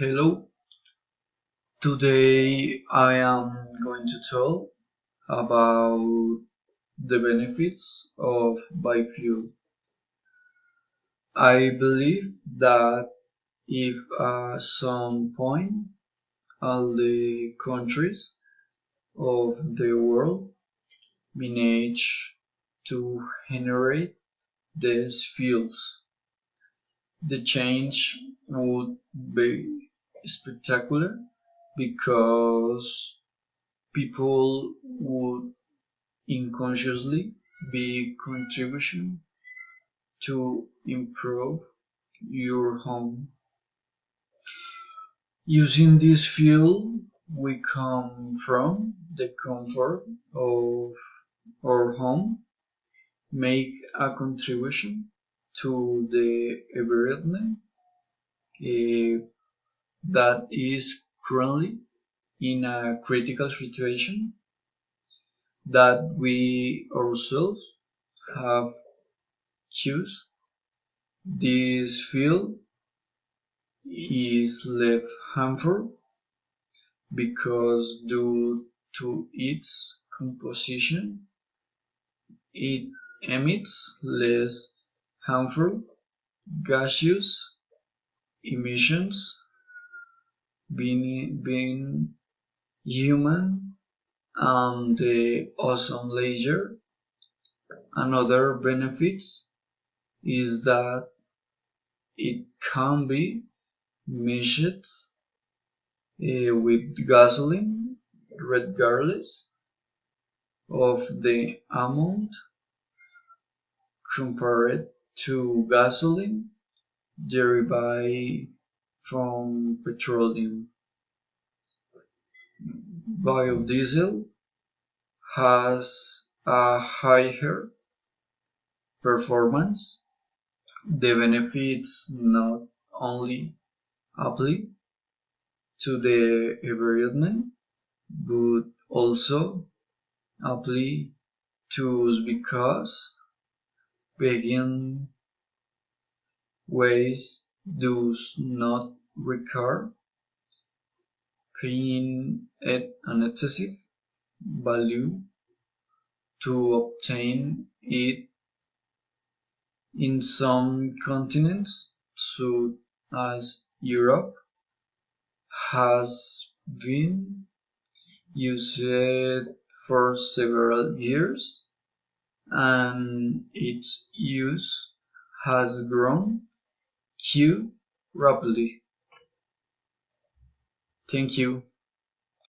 Hello, today I am going to talk about the benefits of biofuel. I believe that if at some point all the countries of the world manage to generate these fuels, the change would be spectacular because people would unconsciously be contribution to improve your home. Using this fuel, we come from the comfort of our home, make a contribution to the environment eh, that is currently in a critical situation that we ourselves have choose. This fuel is less harmful because due to its composition, it emits less harmful gaseous emissions being human and the ozone layer. Another benefits is that it can be mixed with gasoline regardless of the amount compared to gasoline derived from petroleum. Biodiesel has a higher performance. The benefits not only apply to the environment but also apply to us because vegan waste does not require paying an excessive value to obtain it in some continents, such as Europe, has been used for several years and its use has grown quite rapidly. Thank you.